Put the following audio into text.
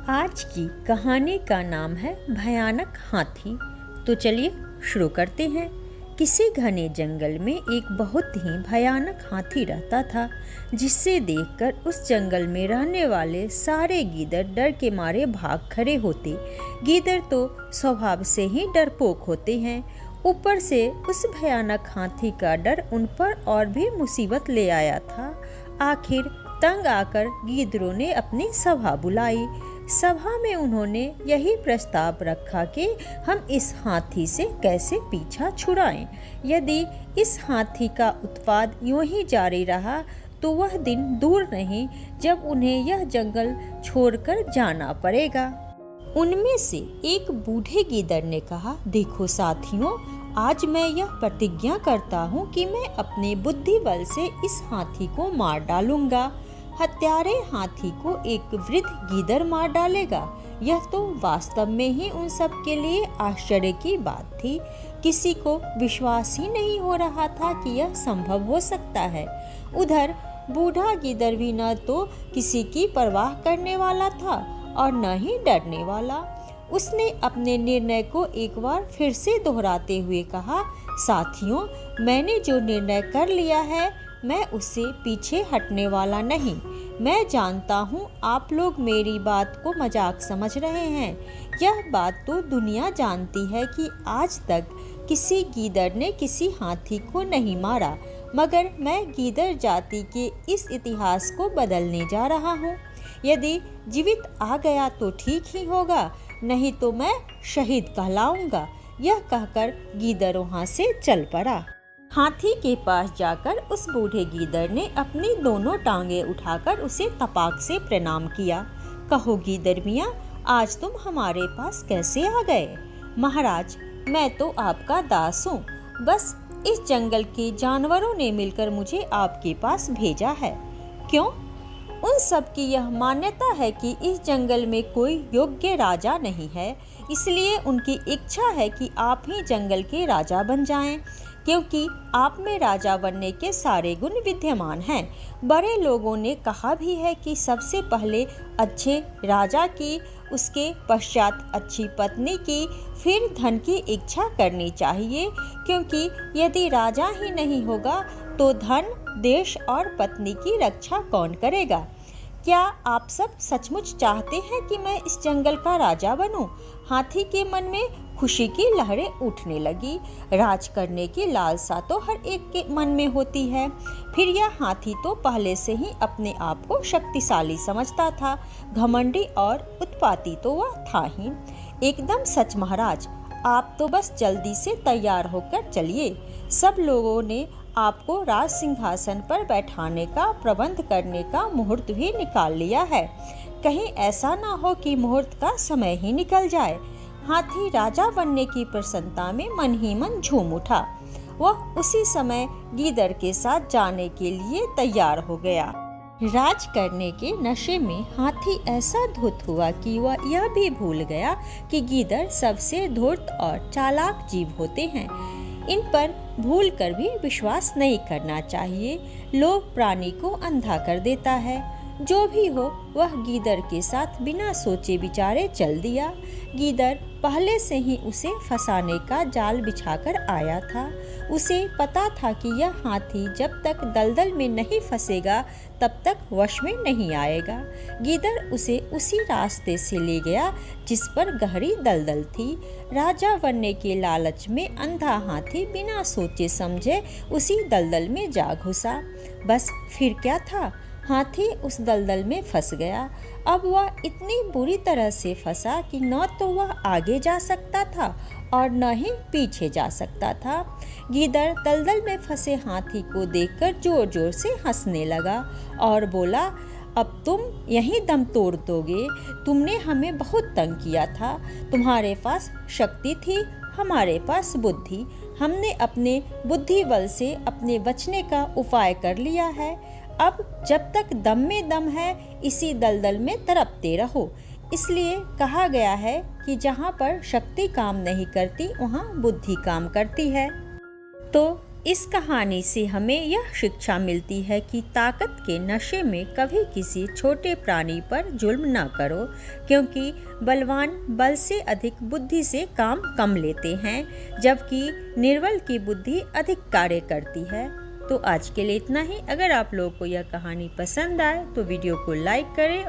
आज की कहानी का नाम है भयानक हाथी। तो चलिए शुरू करते हैं। किसी घने जंगल में एक बहुत ही भयानक हाथी रहता था, जिससे देखकर उस जंगल में रहने वाले सारे गीदड़ डर के मारे भाग खड़े होते। गीदड़ तो स्वभाव से ही डरपोक होते हैं, ऊपर से उस भयानक हाथी का डर उन पर और भी मुसीबत ले आया था। आखिर तंग आकर गीदड़ों ने अपनी सभा बुलाई। सभा में उन्होंने यही प्रस्ताव रखा कि हम इस हाथी से कैसे पीछा छुड़ाएं। यदि इस हाथी का उत्पात यूं ही जारी रहा तो वह दिन दूर नहीं जब उन्हें यह जंगल छोड़कर जाना पड़ेगा। उनमें से एक बूढ़े गीदड़ ने कहा, देखो साथियों, आज मैं यह प्रतिज्ञा करता हूँ कि मैं अपने बुद्धि बल से इस हाथी को मार डालूंगा। हत्यारे हाथी को एक वृद्ध गीदड़ मार डालेगा। यह तो वास्तव में ही उन सब के लिए आश्चर्य की बात थी। किसी को विश्वास ही नहीं हो रहा था कि यह संभव हो सकता है। उधर बूढ़ा गीदड़ भी न तो किसी की परवाह करने वाला था और न ही डरने वाला। उसने अपने निर्णय को एक बार फिर से दोहराते हुए कहा, साथियों, मैंने जो निर्णय कर लिया है मैं उससे पीछे हटने वाला नहीं। मैं जानता हूँ आप लोग मेरी बात को मजाक समझ रहे हैं। यह बात तो दुनिया जानती है कि आज तक किसी गीदड़ ने किसी हाथी को नहीं मारा, मगर मैं गीदड़ जाति के इस इतिहास को बदलने जा रहा हूँ। यदि जीवित आ गया तो ठीक ही होगा, नहीं तो मैं शहीद कहलाऊंगा। यह कहकर गीदड़ वहाँ से चल पड़ा। हाथी के पास जाकर उस बूढ़े गीदड़ ने अपनी दोनों टांगें उठाकर उसे तपाक से प्रणाम किया। कहो गीदड़ मियाँ, आज तुम हमारे पास कैसे आ गए? महाराज, मैं तो आपका दास हूँ। बस इस जंगल के जानवरों ने मिलकर मुझे आपके पास भेजा है। क्यों? उन सब की यह मान्यता है कि इस जंगल में कोई योग्य राजा नहीं है, इसलिए उनकी इच्छा है कि आप ही जंगल के राजा बन जाएं, क्योंकि आप में राजा बनने के सारे गुण विद्यमान हैं। बड़े लोगों ने कहा भी है कि सबसे पहले अच्छे राजा की, उसके पश्चात अच्छी पत्नी की, फिर धन की इच्छा करनी चाहिए, क्योंकि यदि राजा ही नहीं होगा तो धन, देश और पत्नी की रक्षा कौन करेगा? क्या आप सब सचमुच चाहते हैं कि मैं इस जंगल का राजा बनूं? हाथी के मन में खुशी की लहरें उठने लगी। राज करने की लालसा तो हर एक के मन में होती है। फिर यह हाथी तो पहले से ही अपने आप को शक्तिशाली समझता था। घमंडी और उत्पाती तो वह था ही। एकदम सच महाराज, आप तो बस जल्दी से तैयार होकर चलिए। सब लोगों ने आपको राज सिंहासन पर बैठाने का प्रबंध करने का मुहूर्त भी निकाल लिया है। कहीं ऐसा ना हो कि मुहूर्त का समय ही निकल जाए। हाथी राजा बनने की प्रसन्नता में मन ही मन झूम उठा। वह उसी समय गीदड़ के साथ जाने के लिए तैयार हो गया। राज करने के नशे में हाथी ऐसा धुत हुआ कि वह यह भी भूल गया कि गीदड़ सबसे धूर्त और चालाक जीव होते हैं। इन पर भूल कर भी विश्वास नहीं करना चाहिए। लोभ प्राणी को अंधा कर देता है। जो भी हो, वह गीदड़ के साथ बिना सोचे विचारे चल दिया। गीदड़ पहले से ही उसे फंसाने का जाल बिछाकर आया था। उसे पता था कि यह हाथी जब तक दलदल में नहीं फंसेगा तब तक वश में नहीं आएगा। गीदड़ उसे उसी रास्ते से ले गया जिस पर गहरी दलदल थी। राजा बनने के लालच में अंधा हाथी बिना सोचे समझे उसी दलदल में जा घुसा। बस फिर क्या था, हाथी उस दलदल में फंस गया। अब वह इतनी बुरी तरह से फंसा कि न तो वह आगे जा सकता था और न ही पीछे जा सकता था। गीदड़ दलदल में फंसे हाथी को देखकर जोर जोर से हंसने लगा और बोला, अब तुम यहीं दम तोड़ दोगे? तुमने हमें बहुत तंग किया था। तुम्हारे पास शक्ति थी, हमारे पास बुद्धि। हमने अपने बुद्धि बल से अपने बचने का उपाय कर लिया है। अब जब तक दम में दम है, इसी दलदल में तड़पते रहो। इसलिए कहा गया है कि जहाँ पर शक्ति काम नहीं करती वहाँ बुद्धि काम करती है। तो इस कहानी से हमें यह शिक्षा मिलती है कि ताकत के नशे में कभी किसी छोटे प्राणी पर जुल्म ना करो, क्योंकि बलवान बल से अधिक बुद्धि से काम कम लेते हैं, जबकि निर्बल की बुद्धि अधिक कार्य करती है। तो आज के लिए इतना ही। अगर आप लोगों को यह कहानी पसंद आए तो वीडियो को लाइक करें